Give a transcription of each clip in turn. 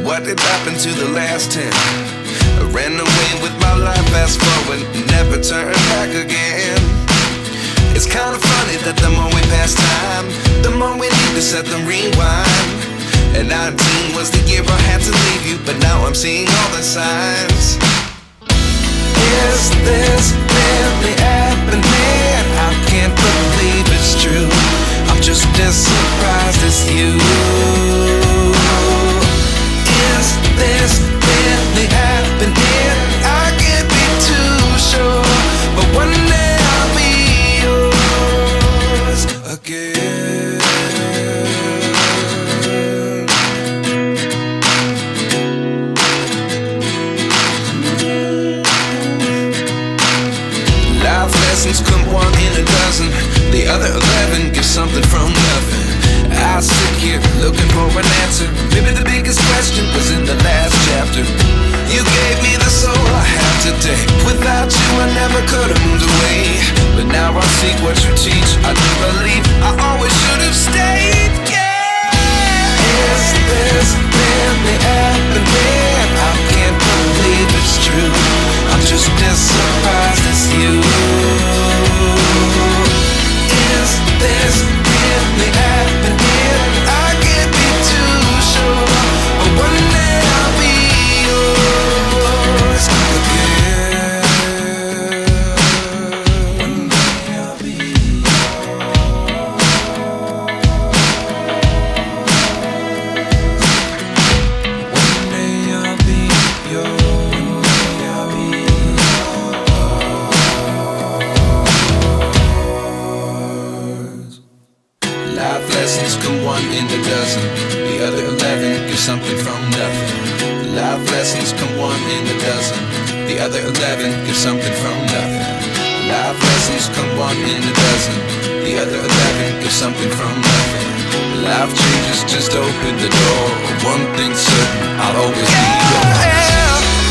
What did happen to the last 10? I ran away with my life, fast forward, never turn back again. It's kinda funny that the more we pass time, the more we need to set the rewind. And 19 was the year I had to leave you, but now I'm seeing all the signs. Is this really happening? I can't believe it's true. I'm just as surprised as you. Is this really happening? I can't be too sure, but one day I'll be yours again. Life lessons come one in a dozen. The other 11 give something from nothing. I sit here looking for an answer. Maybe the biggest question was in the last chapter. You gave me the soul I have today. Without you I never could have moved away. But now I see what you teach. I do believe I always should have stayed. Yeah. Is this really happening? I can't believe it's true. I'm just as surprised as you. Is this really happening? I can't be too sure, but one day I'll be yours again. One day I'll be yours. One day I'll be yours. One day I'll be yours. Life lessons come one in a dozen. The other 11 give something from nothing. Life lessons come one in a dozen. The other 11 give something from nothing. Life lessons come one in a dozen. The other 11 give something from nothing. Life changes, just open the door. One thing's certain, I'll always be yours.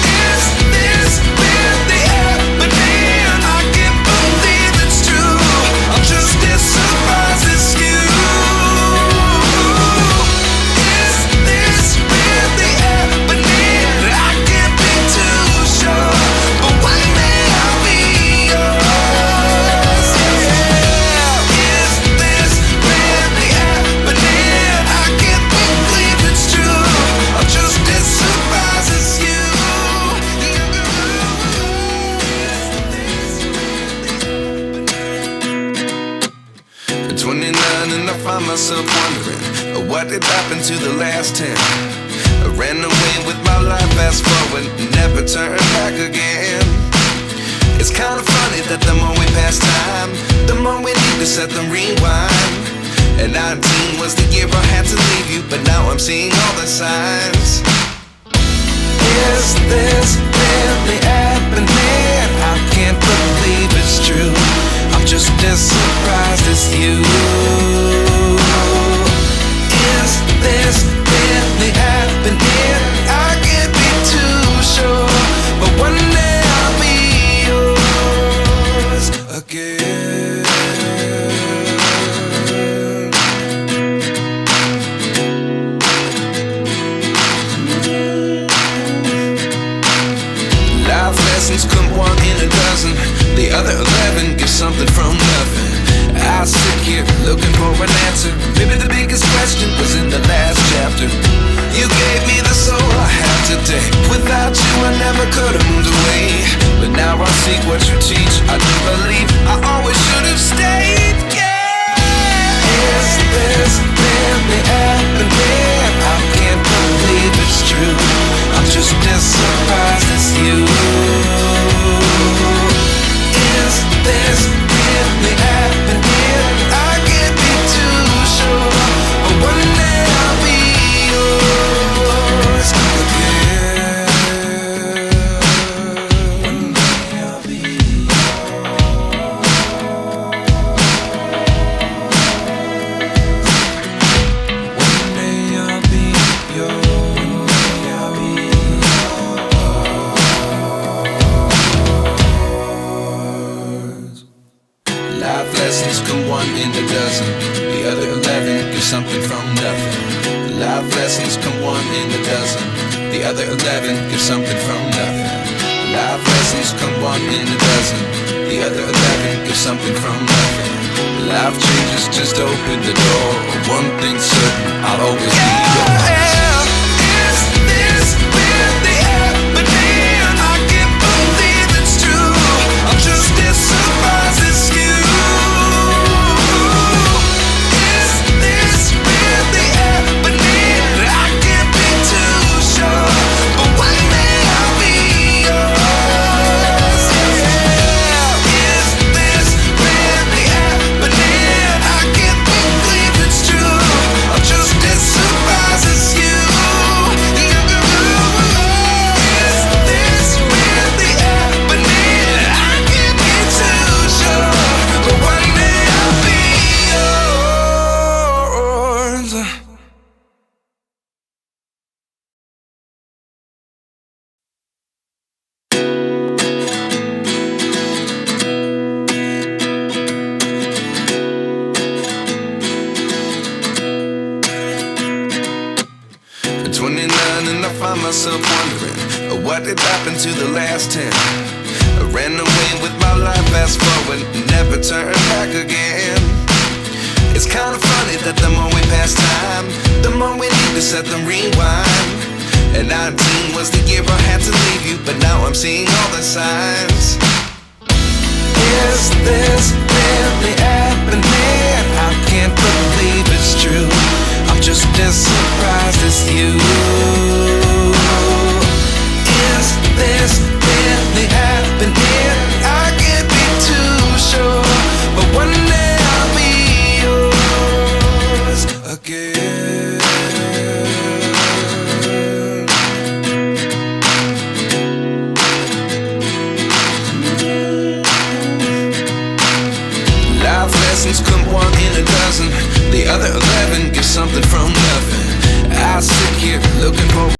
Is this really happening? I can't believe it's true. I'm just as surprised as you. And I find myself wondering, what did happen to the last 10? I ran away with my life, fast forward, never turn back again. It's kinda funny that the more we pass time, the more we need to set the rewind. And 19 was the year I had to leave you, but now I'm seeing all the signs. Is this really happening? I can't believe it's true. I'm just as surprised as you. Is this really happening? I can't be too sure, but one day I'll be yours again. Life lessons come one in a dozen. The other 11 give something from nothing. I sit here looking for an answer. Maybe the biggest question was in the last chapter. You gave me the soul I have today. Without you I never could have moved away. But now I see what you teach. I do believe I always should have stayed. Yeah. Is this really happening? I can't believe it's true. I'm just as surprised as you. Is this really happening? I can't be too sure, but one day I'll be yours again. One day I'll be yours. One day I'll be yours. One day I'll be yours. Life lessons come one in a dozen. The other 11 give something from nothing. Life lessons come one in a dozen. the other 11 give something from nothing. Life lessons come one in a dozen, the other 11 give something from nothing. Life changes just open the door. One thing's certain, I'll always be yours. Is this really happening? I can't believe it's true. I'm just as surprised as you. Is this really happening? I can't be too sure, but one day I'll be yours. Yeah. Is this really happening? I can't believe it's true. I'm just as surprised as you. Is this really happening? I can't be too sure, but one day I'll be yours. 29 and I find myself wondering what did happen to the last 10. I ran away with my life, fast forward, never turn back again. It's kind of funny that the more we pass time, the more we need to set the rewind. And 19 was the year I had to leave you, but now I'm seeing all the signs. Is this really happening? I can't believe it's true. I'm just as surprised as you. Is this really happening? I can't be too sure, but one day I'll be yours again. Life lessons come one in a dozen, the other 11 give something from nothing. I sit here looking for